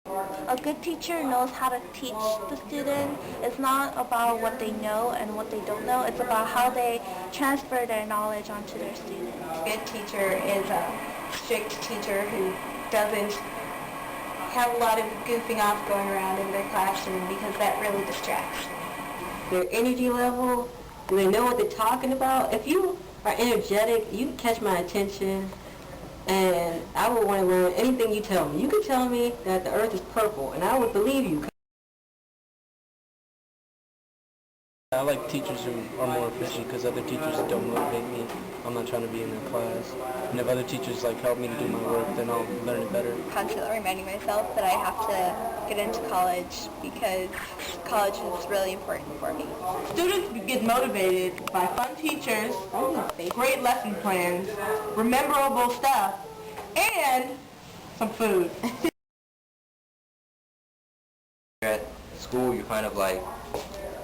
A good teacher knows how to teach the student. It's not about what they know and what they don't know. It's about how they transfer their knowledge onto their students. A good teacher is a strict teacher who doesn't have a lot of goofing off going around in their classroom because that really distracts. Their energy level, do they know what they're talking about? If you are energetic, you catch my attention, and I would want to learn anything you tell me. You could tell me that the earth is purple, and I would believe you. I like teachers who are more efficient because other teachers don't motivate me. I'm not trying to be in their class. And if other teachers help me to do my work, then I'll learn it better. Constantly reminding myself that I have to get into college because college is really important for me. Students get motivated by fun teachers, great lesson plans, memorable stuff, and some food. At school, you're kind of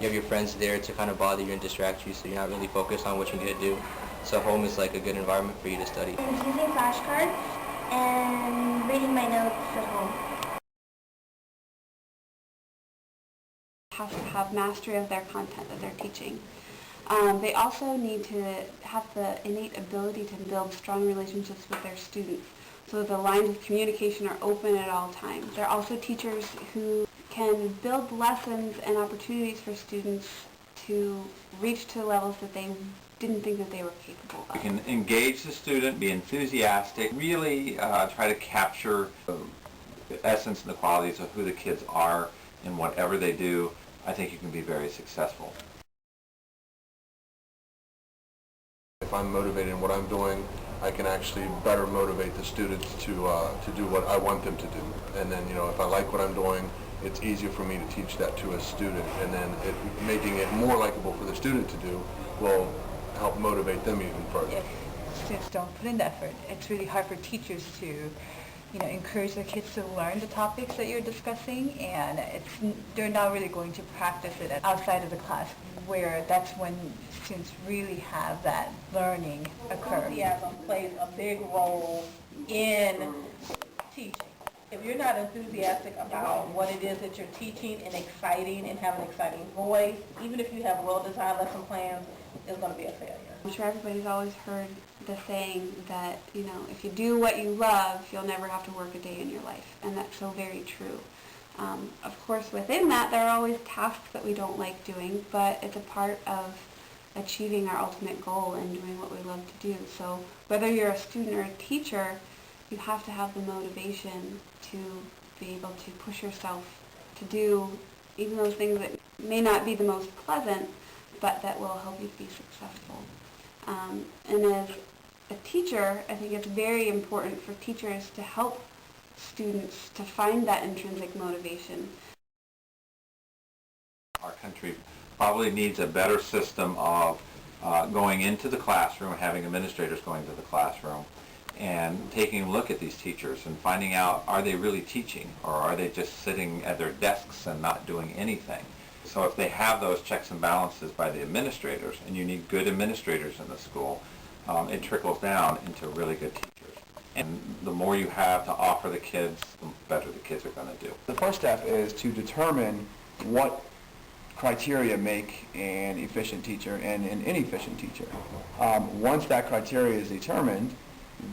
you have your friends there to kind of bother you and distract you, so you're not really focused on what you need to do. So home is like a good environment for you to study. Using flashcards and reading my notes at home. Have to have mastery of their content that they're teaching. They also need to have the innate ability to build strong relationships with their students so that the lines of communication are open at all times. They're also teachers who can build lessons and opportunities for students to reach to levels that they didn't think that they were capable of. You can engage the student, be enthusiastic, really try to capture the essence and the qualities of who the kids are in whatever they do. I think you can be very successful. If I'm motivated in what I'm doing, I can actually better motivate the students to do what I want them to do. And then, if I like what I'm doing, it's easier for me to teach that to a student, and then making it more likable for the student to do will help motivate them even further. If students don't put in the effort, it's really hard for teachers to encourage their kids to learn the topics that you're discussing, and they're not really going to practice it outside of the class, where that's when students really have that learning occur. Enthusiasm plays a big role in teaching. If you're not enthusiastic about what it is that you're teaching and exciting and have an exciting voice, even if you have well-designed lesson plans, it's going to be a failure. I'm sure everybody's always heard the saying that, if you do what you love, you'll never have to work a day in your life. And that's so very true. Of course, within that, there are always tasks that we don't like doing, but it's a part of achieving our ultimate goal and doing what we love to do. So whether you're a student or a teacher, you have to have the motivation to be able to push yourself to do even those things that may not be the most pleasant, but that will help you be successful. And as a teacher, I think it's very important for teachers to help students to find that intrinsic motivation. Our country probably needs a better system of going into the classroom, having administrators going to the classroom, and taking a look at these teachers and finding out, are they really teaching, or are they just sitting at their desks and not doing anything? So if they have those checks and balances by the administrators, and you need good administrators in the school, it trickles down into really good teachers. And the more you have to offer the kids, the better the kids are going to do. The first step is to determine what criteria make an efficient teacher and an inefficient teacher. Once that criteria is determined,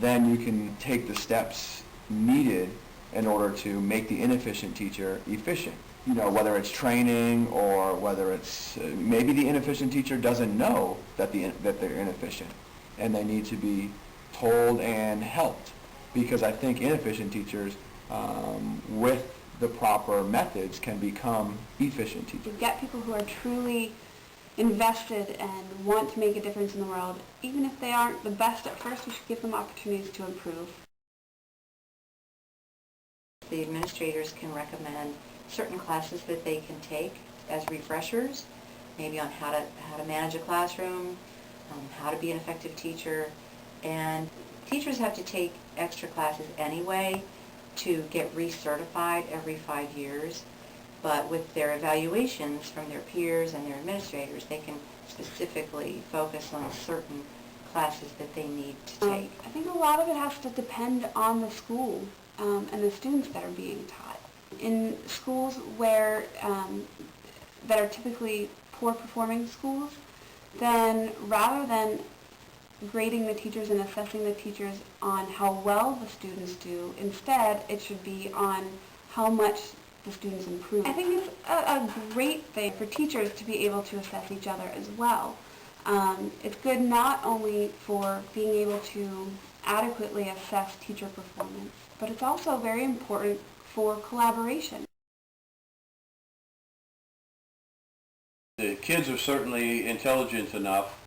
then you can take the steps needed in order to make the inefficient teacher efficient. Whether it's training or whether it's maybe the inefficient teacher doesn't know that they're inefficient, and they need to be told and helped, because I think inefficient teachers with the proper methods can become efficient teachers. To get people who are truly invested and want to make a difference in the world, even if they aren't the best at first, we should give them opportunities to improve. The administrators can recommend certain classes that they can take as refreshers, maybe on how to manage a classroom, how to be an effective teacher. And teachers have to take extra classes anyway to get recertified every 5 years. But with their evaluations from their peers and their administrators, they can specifically focus on certain classes that they need to take. I think a lot of it has to depend on the school and the students that are being taught. In schools where that are typically poor performing schools, then rather than grading the teachers and assessing the teachers on how well the students do, instead it should be on how much the students improve. I think it's a great thing for teachers to be able to assess each other as well. It's good not only for being able to adequately assess teacher performance, but it's also very important for collaboration. The kids are certainly intelligent enough,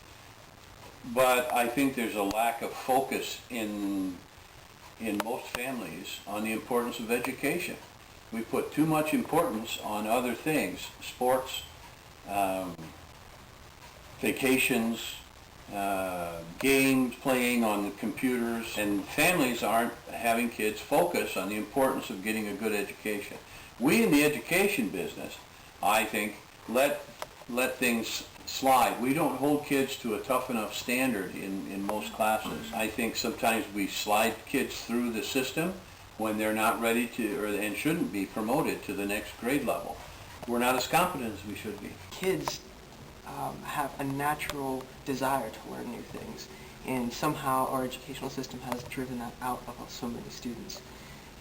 but I think there's a lack of focus in most families on the importance of education. We put too much importance on other things, sports, vacations, games, playing on the computers, and families aren't having kids focus on the importance of getting a good education. We in the education business, I think, let things slide. We don't hold kids to a tough enough standard in most classes. I think sometimes we slide kids through the system when they're not ready to and shouldn't be promoted to the next grade level. We're not as competent as we should be. Kids have a natural desire to learn new things, and somehow our educational system has driven that out of so many students.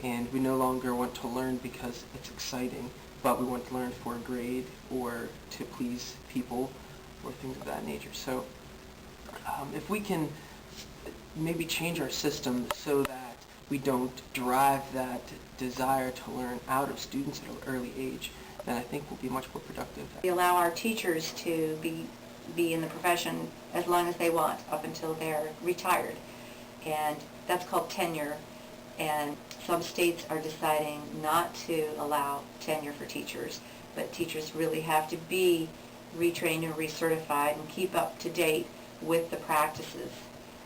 And we no longer want to learn because it's exciting, but we want to learn for a grade or to please people or things of that nature. So if we can maybe change our system so that we don't drive that desire to learn out of students at an early age, then I think we'll be much more productive. We allow our teachers to be in the profession as long as they want, up until they're retired. And that's called tenure. And some states are deciding not to allow tenure for teachers, but teachers really have to be retrained and recertified and keep up to date with the practices.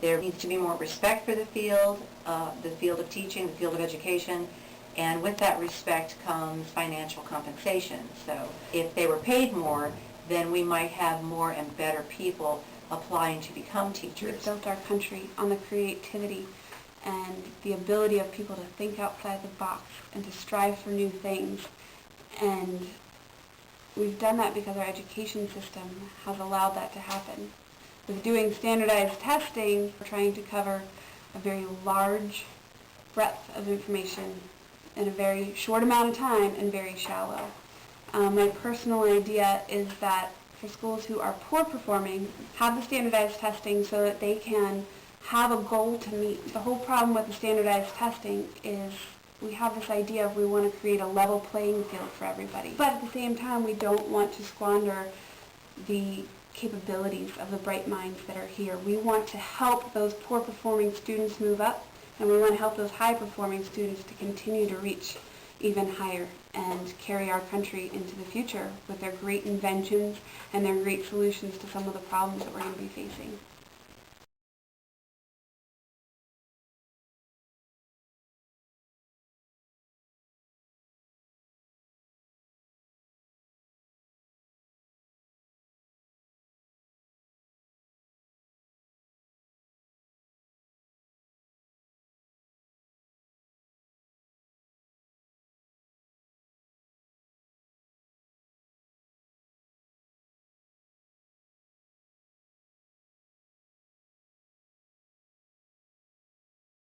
There needs to be more respect for the field of teaching, the field of education, and with that respect comes financial compensation. So if they were paid more, then we might have more and better people applying to become teachers. We've built our country on the creativity and the ability of people to think outside the box and to strive for new things. And we've done that because our education system has allowed that to happen. With doing standardized testing, we're trying to cover a very large breadth of information in a very short amount of time and very shallow. My personal idea is that for schools who are poor performing, have the standardized testing so that they can have a goal to meet. The whole problem with the standardized testing is we have this idea of we want to create a level playing field for everybody. But at the same time, we don't want to squander the capabilities of the bright minds that are here. We want to help those poor performing students move up, and we want to help those high performing students to continue to reach even higher and carry our country into the future with their great inventions and their great solutions to some of the problems that we're going to be facing.